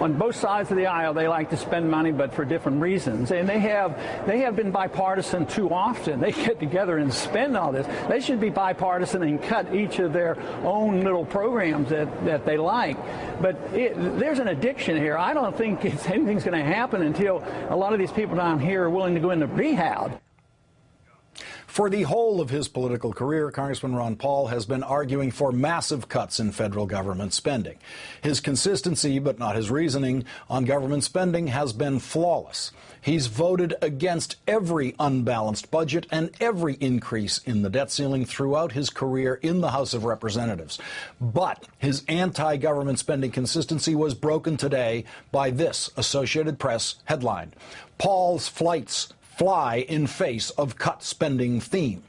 On both sides of the aisle, they like to spend money, but for different reasons. And they have been bipartisan too often. They get together and spend all this. They should be bipartisan and cut each of their own little programs that they like. But there's an addiction here. I don't think anything's going to happen until a lot of these people down here are willing to go into rehab. For the whole of his political career, Congressman Ron Paul has been arguing for massive cuts in federal government spending. His consistency, but not his reasoning, on government spending has been flawless. He's voted against every unbalanced budget and every increase in the debt ceiling throughout his career in the House of Representatives. But his anti-government spending consistency was broken today by this Associated Press headline: Paul's flights fly in face of cut spending theme.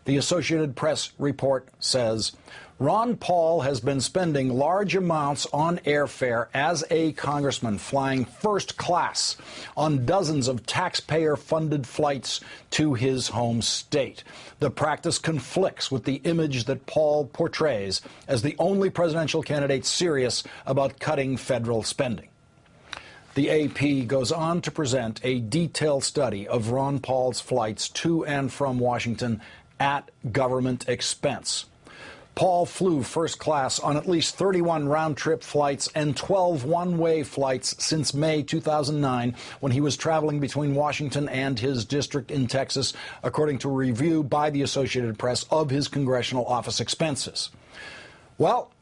The Associated Press report says, Ron Paul has been spending large amounts on airfare as a congressman, flying first class on dozens of taxpayer-funded flights to his home state. The practice conflicts with the image that Paul portrays as the only presidential candidate serious about cutting federal spending. The AP goes on to present a detailed study of Ron Paul's flights to and from Washington at government expense. Paul flew first class on at least 31 round-trip flights and 12 one-way flights since May 2009, when he was traveling between Washington and his district in Texas, according to a review by the Associated Press of his congressional office expenses. Well,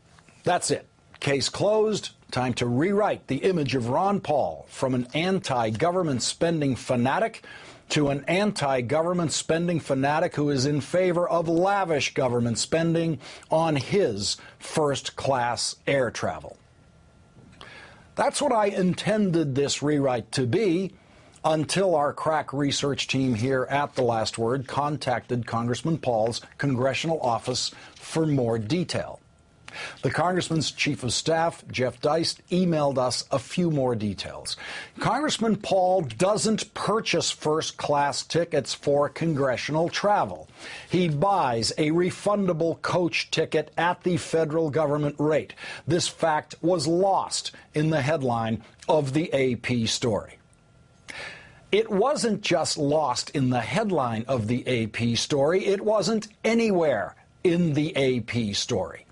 that's it. Case closed. Time to rewrite the image of Ron Paul from an anti-government spending fanatic to an anti-government spending fanatic who is in favor of lavish government spending on his first-class air travel. That's what I intended this rewrite to be until our crack research team here at The Last Word contacted Congressman Paul's congressional office for more detail. The Congressman's Chief of Staff, Jeff Deist, emailed us a few more details. Congressman Paul doesn't purchase first-class tickets for congressional travel. He buys a refundable coach ticket at the federal government rate. This fact was lost in the headline of the AP story. It wasn't just lost in the headline of the AP story. It wasn't anywhere in the AP story.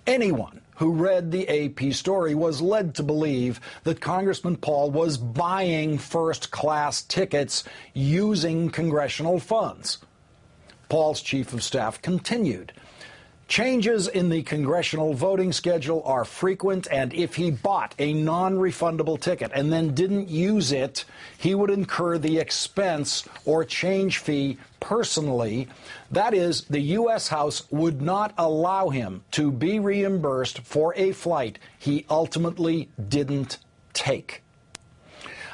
Anyone who read the AP story was led to believe that Congressman Paul was buying first-class tickets using congressional funds. Paul's chief of staff continued, changes in the congressional voting schedule are frequent, and if he bought a non-refundable ticket and then didn't use it, he would incur the expense or change fee personally. That is, the U.S. House would not allow him to be reimbursed for a flight he ultimately didn't take.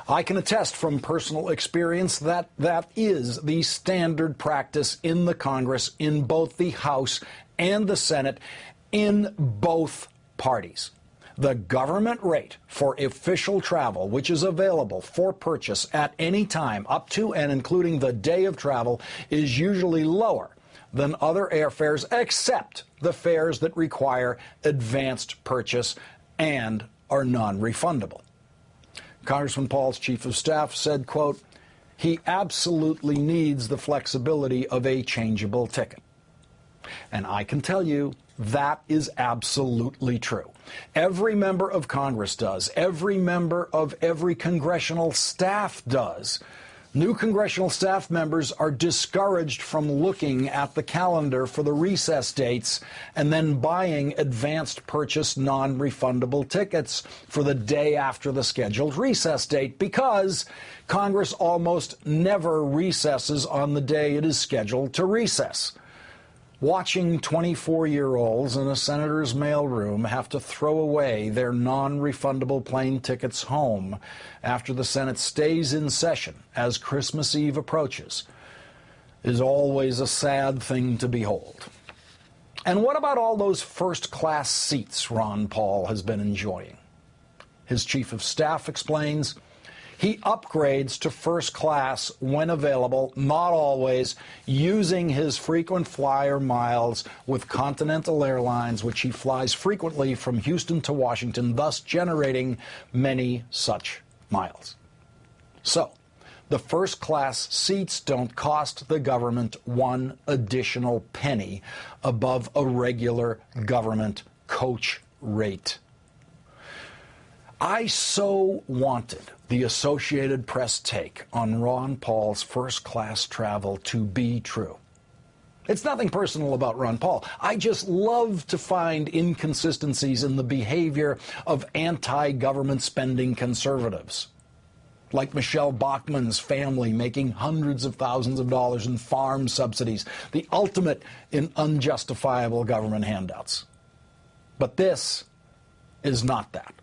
I can attest from personal experience that that is the standard practice in the Congress, in both the House and the Senate, in both parties. The government rate for official travel, which is available for purchase at any time up to and including the day of travel, is usually lower than other airfares, except the fares that require advanced purchase and are non-refundable. Congressman Paul's chief of staff said, quote, he absolutely needs the flexibility of a changeable ticket. And I can tell you that is absolutely true. Every member of Congress does. Every member of every congressional staff does. New congressional staff members are discouraged from looking at the calendar for the recess dates and then buying advanced purchase non-refundable tickets for the day after the scheduled recess date, because Congress almost never recesses on the day it is scheduled to recess. Watching 24-year-olds in a senator's mailroom have to throw away their non-refundable plane tickets home after the Senate stays in session as Christmas Eve approaches is always a sad thing to behold. And what about all those first-class seats Ron Paul has been enjoying? His chief of staff explains, He upgrades to first class when available, not always, using his frequent flyer miles with Continental Airlines, which he flies frequently from Houston to Washington, thus generating many such miles. So, the first class seats don't cost the government one additional penny above a regular government coach rate. I so wanted the Associated Press take on Ron Paul's first class travel to be true. It's nothing personal about Ron Paul. I just love to find inconsistencies in the behavior of anti-government spending conservatives, like Michelle Bachmann's family making hundreds of thousands of dollars in farm subsidies, the ultimate in unjustifiable government handouts. But this is not that.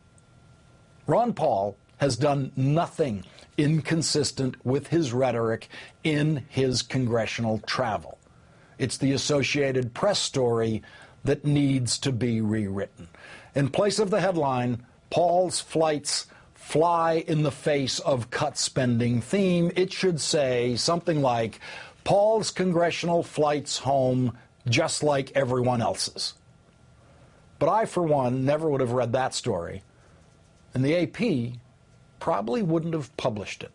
Ron Paul has done nothing inconsistent with his rhetoric in his congressional travel. It's the Associated Press story that needs to be rewritten. In place of the headline, Paul's flights fly in the face of cut spending theme, it should say something like, Paul's congressional flights home just like everyone else's. But I, for one, never would have read that story, and the AP probably wouldn't have published it.